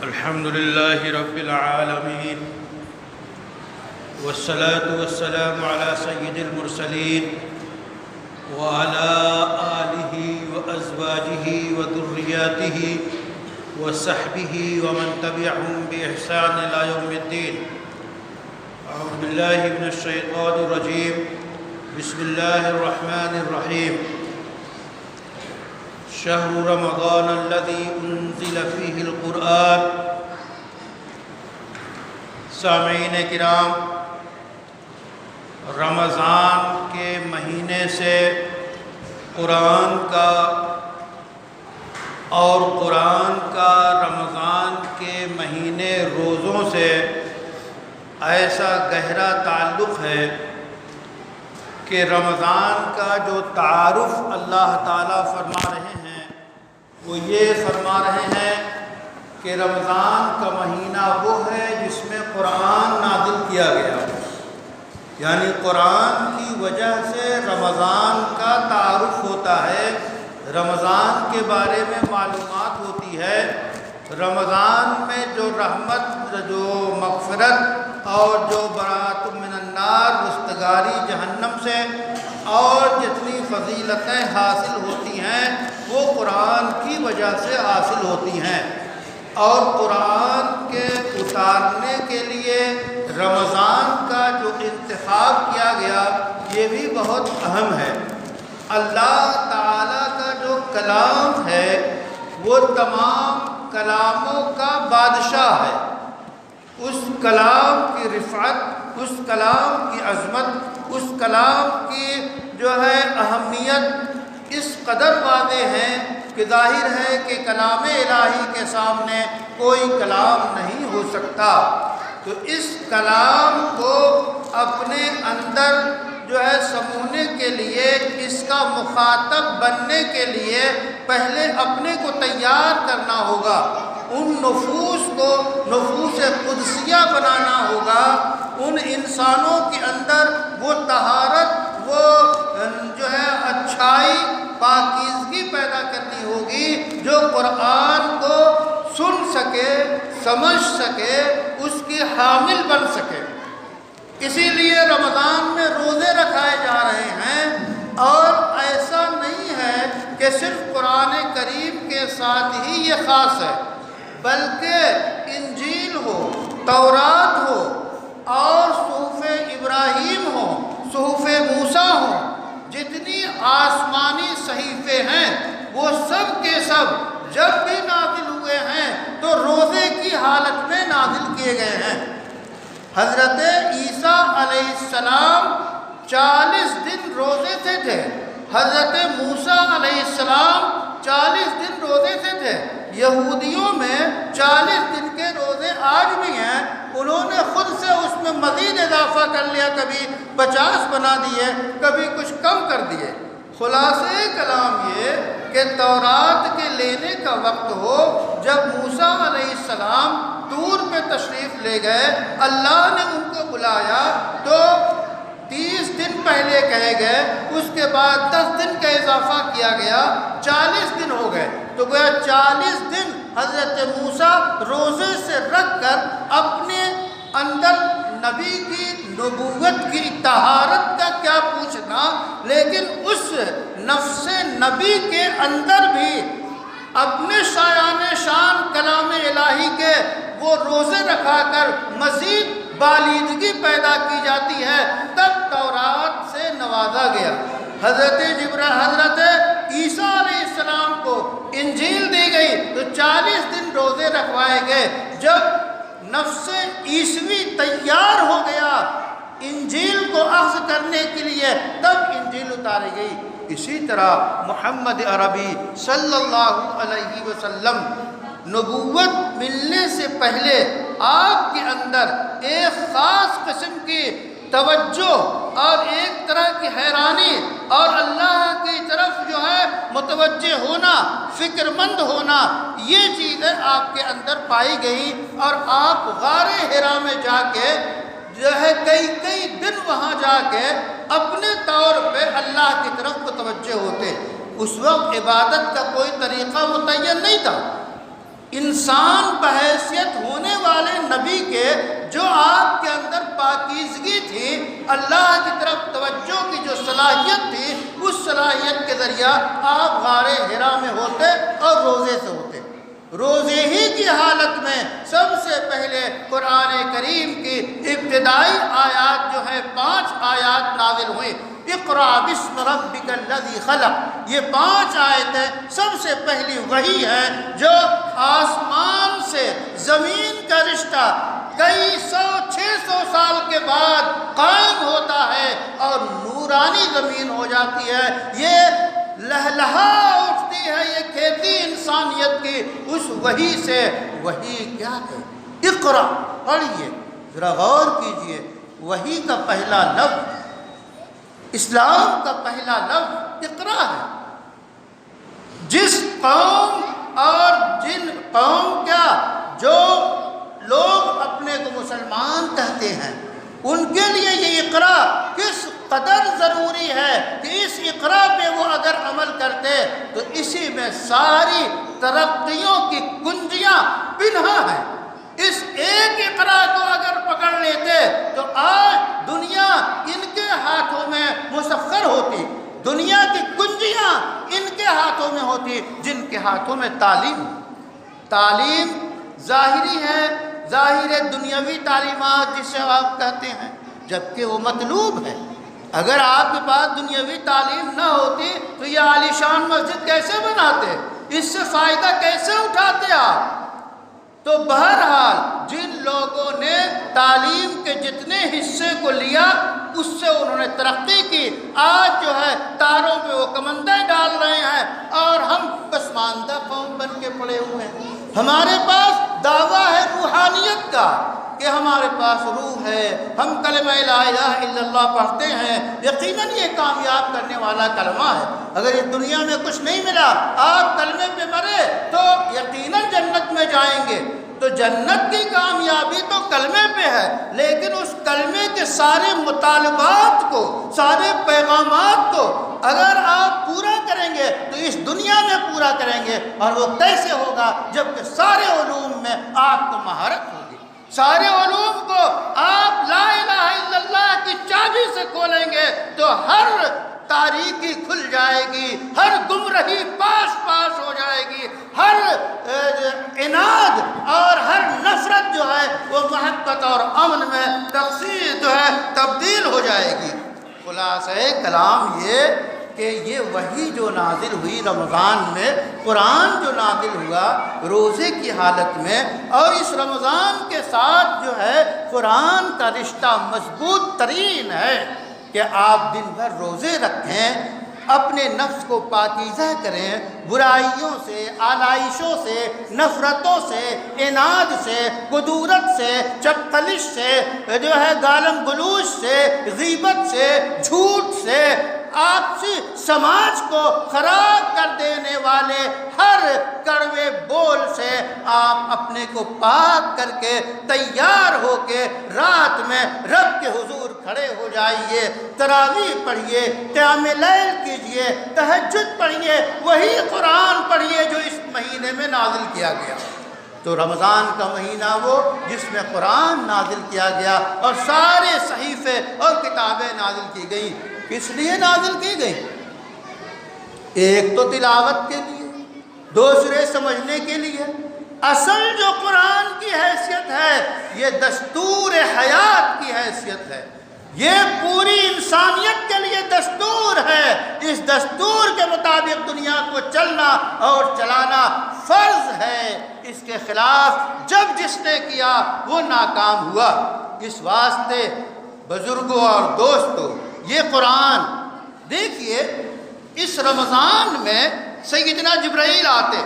الحمد لله رب العالمين والصلاة والسلام على سيد المرسلين وعلى آله وأزواجه وذرياته وصحبه ومن تبعهم بإحسان إلى يوم الدين. أعوذ بالله من الشيطان الرجيم. بسم الله الرحمن الرحيم. شهر رمضان الذي انزل فيه القرآن. سامعین کرام، رمضان کے مہینے سے قرآن کا اور قرآن کا رمضان کے مہینے روزوں سے ایسا گہرا تعلق ہے کہ رمضان کا جو تعارف اللہ تعالیٰ فرما رہے ہیں وہ یہ فرما رہے ہیں کہ رمضان کا مہینہ وہ ہے جس میں قرآن نازل کیا گیا، یعنی قرآن کی وجہ سے رمضان کا تعارف ہوتا ہے، رمضان کے بارے میں معلومات ہوتی ہے، رمضان میں جو رحمت، جو مغفرت اور جو برات من النار، رستگاری جہنم سے اور جتنی فضیلتیں حاصل ہوتی ہیں وہ قرآن کی وجہ سے حاصل ہوتی ہیں، اور قرآن کے اتارنے کے لیے رمضان کا جو انتخاب کیا گیا یہ بھی بہت اہم ہے۔ اللہ تعالیٰ کا جو کلام ہے وہ تمام کلاموں کا بادشاہ ہے، اس کلام کی رفعت، اس کلام کی عظمت، اس کلام کی جو ہے اہمیت اس قدر واضح ہے کہ ظاہر ہے کہ کلام الہی کے سامنے کوئی کلام نہیں ہو سکتا۔ تو اس کلام کو اپنے اندر جو ہے سمونے کے لیے، اس کا مخاطب بننے کے لیے پہلے اپنے کو تیار کرنا ہوگا، ان نفوس کو نفوس قدسیہ بنانا ہوگا، ان انسانوں کے اندر وہ طہارت، وہ جو ہے اچھائی، پاکیزگی پیدا کرنی ہوگی جو قرآن کو سن سکے، سمجھ سکے، اس کی حامل بن سکے۔ اسی لیے رمضان میں روزے رکھائے جا رہے ہیں، اور ایسا نہیں ہے کہ صرف قرآن کریم کے ساتھ ہی یہ خاص ہے، بلکہ انجیل ہو، تورات ہو، اور صحف ابراہیم ہو، صحف موسیٰ ہو، جتنی آسمانی صحیفے ہیں وہ سب کے سب جب بھی نازل ہوئے ہیں تو روزے کی حالت میں نازل کیے گئے ہیں۔ حضرت عیسیٰ علیہ السلام 40 دن روزے سے تھے، حضرت موسیٰ علیہ السلام 40 دن روزے سے تھے۔ یہودیوں میں 40 دن کے روزے آج بھی ہیں، انہوں نے خود سے اس میں مزید اضافہ کر لیا، کبھی 50 بنا دیے، کبھی کچھ کم کر دیے۔ خلاصہ کلام یہ کہ تورات کے لینے کا وقت ہو، جب موسیٰ علیہ السلام طور پہ تشریف لے گئے، اللہ نے ان کو بلایا تو 30 دن پہلے کہے گئے، اس کے بعد 10 دن کا اضافہ کیا گیا، 40 دن ہو گئے۔ تو گویا 40 دن حضرت موسیٰ روزے سے رکھ کر اپنے اندر نبی کی نبوت کی طہارت کا کیا پوچھنا، لیکن اس نفس نبی کے اندر بھی اپنے شایان شان کلام الہی کے وہ روزے رکھا کر مزید بالیدگی پیدا کی جاتی ہے، تب تورات سے نوازا گیا۔ حضرت عیسیٰ علیہ السلام کو انجیل دی گئی تو 40 دن روزے رکھوائے گئے۔ جب نفس عیسوی تیار ہو گیا انجیل کو اخذ کرنے کے لیے، تب انجیل اتاری گئی۔ اسی طرح محمد عربی صلی اللہ علیہ وسلم نبوت ملنے سے پہلے آپ کے اندر ایک خاص قسم کی توجہ اور ایک طرح کی حیرانی اور اللہ کی طرف جو ہے متوجہ ہونا، فکر مند ہونا، یہ چیزیں آپ کے اندر پائی گئی، اور آپ غار حرا میں جا کے جو ہے کئی دن وہاں جا کے اپنے طور پہ اللہ کی طرف متوجہ ہوتے۔ اس وقت عبادت کا کوئی طریقہ متعین نہیں تھا، انسان بحیثیت ہونے والے نبی کے جو آپ کے اندر پاکیزگی تھی، اللہ کی طرف توجہ کی جو صلاحیت تھی، اس صلاحیت کے ذریعہ آپ غار حرا میں ہوتے اور روزے سے ہوتے۔ روزے ہی کی حالت میں سب سے پہلے قرآن کریم کی ابتدائی آیات جو ہے 5 آیات نازل ہوئی۔ اقرأ باسم ربک الذی خلق، یہ 5 آیتیں سب سے پہلی وحی ہے جو آسمان سے زمین کا رشتہ کئی 600 سال کے بعد قائم ہوتا ہے اور نورانی زمین ہو جاتی ہے۔ یہ لہلہا اٹھتی ہے یہ کھیتی انسانیت کی اس وحی سے۔ وحی کیا ہے؟ اقرأ، پڑھیے، ذرا غور کیجئے۔ وحی کا پہلا لفظ، اسلام کا پہلا لفظ اقرأ ہے۔ جس قوم اور جن قوم کیا جو لوگ اپنے کو مسلمان کہتے ہیں، ان کے لیے یہ اقرأ کس قدر ضروری ہے کہ اس اقرأ پہ وہ اگر عمل کرتے تو اسی میں ساری ترقیوں کی کنجیاں پنہا ہیں۔ اس ایک اقرأ کو اگر پکڑ لیتے تو آج دنیا ان کے ہاتھوں میں مسخر ہوتی، دنیا کی کنجیاں ان کے ہاتھوں میں ہوتی جن کے ہاتھوں میں تعلیم ظاہری ہے، ظاہر دنیاوی تعلیمات جسے آپ کہتے ہیں، جبکہ وہ مطلوب ہے۔ اگر آپ کے پاس دنیاوی تعلیم نہ ہوتی تو یہ عالیشان مسجد کیسے بناتے، اس سے فائدہ کیسے اٹھاتے آپ؟ تو بہرحال جن لوگوں نے تعلیم کے جتنے حصے کو لیا اس سے انہوں نے ترقی کی، آج جو ہے تاروں پہ وہ کمندیں ڈال رہے ہیں اور ہم پسماندہ قوم بن کے پڑے ہوئے ہیں۔ ہمارے پاس دعویٰ ہے روحانیت کا کہ ہمارے پاس روح ہے، ہم کلمہ لا الہ الا اللہ پڑھتے ہیں، یقیناً یہ کامیاب کرنے والا کلمہ ہے۔ اگر اس دنیا میں کچھ نہیں ملا، آپ کلمے پہ مرے تو یقیناً جنت میں جائیں گے۔ تو جنت کی کامیابی تو کلمے پہ ہے، لیکن اس کلمے کے سارے مطالبات کو، سارے پیغامات کو اگر آپ پورا کریں گے تو اس دنیا میں پورا کریں گے، اور وہ کیسے ہوگا جبکہ سارے علوم میں آپ کو مہارت ہوگی، سارے علوم کو آپ لا الہ الا اللہ کی چابی سے کھولیں گے تو ہر تاریکی کھل جائے گی، ہر گمراہی پاس ہو جائے گی، ہر عناد اور ہر نفرت جو ہے وہ محبت اور امن میں تبدیل ہو جائے گی۔ خلاصہ کلام یہ کہ یہ وحی جو نازل ہوئی رمضان میں، قرآن جو نازل ہوا روزے کی حالت میں، اور اس رمضان کے ساتھ جو ہے قرآن کا رشتہ مضبوط ترین ہے کہ آپ دن بھر روزے رکھیں، اپنے نفس کو پاکیزہ کریں، برائیوں سے، آلائشوں سے، نفرتوں سے، عناد سے، قدورت سے، چپقلش سے، جو ہے گالم گلوچ سے، غیبت سے، جھوٹ سے، آپسی سماج کو خراب کر دینے والے ہر کڑوے بول سے آپ اپنے کو پاک کر کے تیار ہو کے رات میں رب کے حضور کھڑے ہو جائیے، تراویح پڑھیے، قیام لیل کیجئے، تہجد پڑھیے، وہی قرآن پڑھیے جو اس مہینے میں نازل کیا گیا۔ تو رمضان کا مہینہ وہ جس میں قرآن نازل کیا گیا اور سارے صحیفے اور کتابیں نازل کی گئیں۔ کس لیے نازل کی گئی؟ ایک تو تلاوت کے لیے، دوسرے سمجھنے کے لیے۔ اصل جو قرآن کی حیثیت ہے یہ دستور حیات کی حیثیت ہے، یہ پوری انسانیت کے لیے دستور ہے۔ اس دستور کے مطابق دنیا کو چلنا اور چلانا فرض ہے، اس کے خلاف جب جس نے کیا وہ ناکام ہوا۔ اس واسطے بزرگوں اور دوستوں، یہ قرآن دیکھیے، اس رمضان میں سیدنا جبرائیل آتے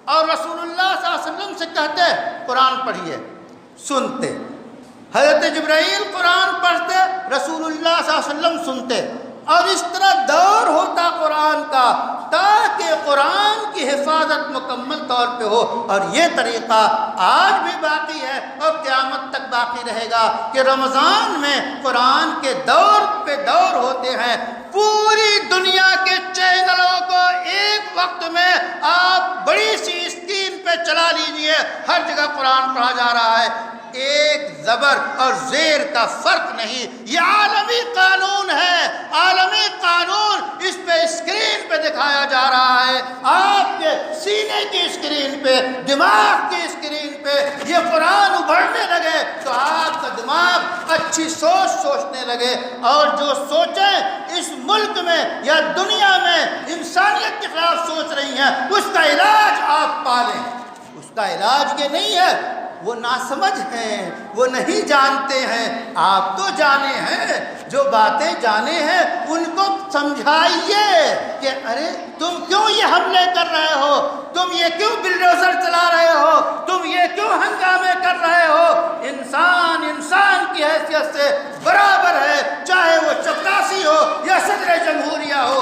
اور رسول اللہ صلی اللہ علیہ وسلم سے کہتے قرآن پڑھیے، سنتے۔ حضرت جبرائیل قرآن پڑھتے، رسول اللہ صلی اللہ علیہ وسلم سنتے، اور اس طرح دور ہوتا قرآن کا تاکہ قرآن کی حفاظت مکمل طور پہ ہو۔ اور یہ طریقہ آج بھی باقی ہے اور قیامت تک باقی رہے گا کہ رمضان میں قرآن کے دور پہ دور ہوتے ہیں، پوری دنیا کے چینلوں کو ایک وقت میں آپ بڑی سی اسکرین پہ چلا لیجئے، ہر جگہ قرآن پڑھا جا رہا ہے، ایک زبر اور زیر کا فرق نہیں۔ یہ عالمی قانون ہے، عالمی قانون، اس پہ اسکرین پہ دکھایا جا رہا ہے، آپ کے سینے کی اسکرین پہ، دماغ کی اسکرین پہ یہ قرآن ابھرنے لگے تو آپ کا دماغ اچھی سوچ سوچنے لگے، اور جو سوچیں اس ملک میں یا دنیا میں انسانیت کے خلاف سوچ رہی ہیں، اس کا علاج آپ پالیں۔ اس کا علاج یہ نہیں ہے، وہ ناسمجھ ہیں، وہ نہیں جانتے ہیں، آپ تو جانے ہیں، جو باتیں جانے ہیں ان کو سمجھائیے کہ ارے تم کیوں یہ حملے کر رہے ہو، تم یہ کیوں بلڈوزر چلا رہے ہو، تم یہ کیوں ہنگامے کر رہے ہو۔ انسان انسان کی حیثیت سے برابر ہے، چاہے وہ چپراسی ہو یا صدر جمہوریہ ہو،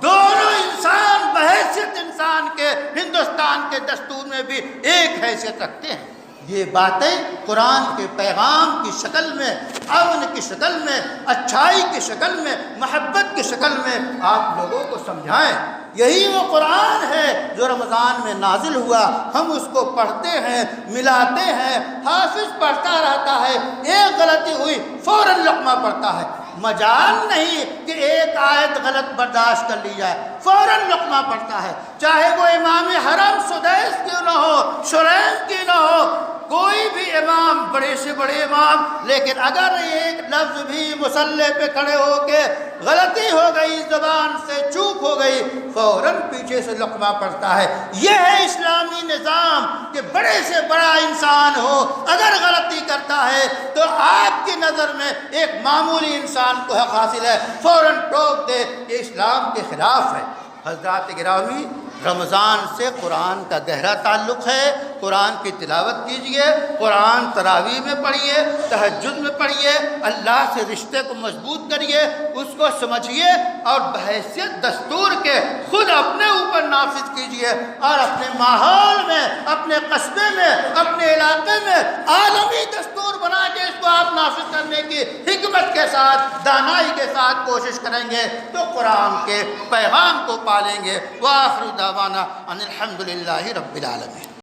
دونوں انسان بحیثیت انسان کے ہندوستان کے دستور میں بھی ایک حیثیت رکھتے ہیں۔ یہ باتیں قرآن کے پیغام کی شکل میں، امن کی شکل میں، اچھائی کی شکل میں، محبت کی شکل میں آپ لوگوں کو سمجھائیں۔ یہی وہ قرآن ہے جو رمضان میں نازل ہوا، ہم اس کو پڑھتے ہیں، ملاتے ہیں، حافظ پڑھتا رہتا ہے، ایک غلطی ہوئی فوراً لقمہ پڑھتا ہے، مجال نہیں کہ ایک آیت غلط برداشت کر لی جائے، فوراً لقمہ پڑھتا ہے، چاہے وہ امام حرم سدیس کیوں نہ ہو، شریم کی نہ ہو، کوئی بھی امام، بڑے سے بڑے امام، لیکن اگر ایک لفظ بھی مصلی پہ کھڑے ہو کے غلطی ہو گئی، زبان سے چوک ہو گئی، فوراً پیچھے سے لقمہ پڑتا ہے۔ یہ ہے اسلامی نظام کہ بڑے سے بڑا انسان ہو، اگر غلطی کرتا ہے تو آپ کی نظر میں ایک معمولی انسان کو حق حاصل ہے، فوراً ٹوک دے، یہ اسلام کے خلاف ہے۔ حضرات گرامی، رمضان سے قرآن کا گہرا تعلق ہے، قرآن کی تلاوت کیجئے، قرآن تراویح میں پڑھیے، تہجد میں پڑھیے، اللہ سے رشتے کو مضبوط کریے، اس کو سمجھیے اور بحیثیت دستور کے خود اپنے اوپر نافذ کیجئے، اور اپنے ماحول میں، اپنے قصبے میں، اپنے علاقے میں عالمی دستور بنا کے اس کو آپ نافذ کرنے کی حکمت کے ساتھ، دانائی کے ساتھ کوشش کریں گے تو قرآن کے پیغام کو پالیں گے۔ وآخر دعوانا ان الحمدللہ رب العالمین۔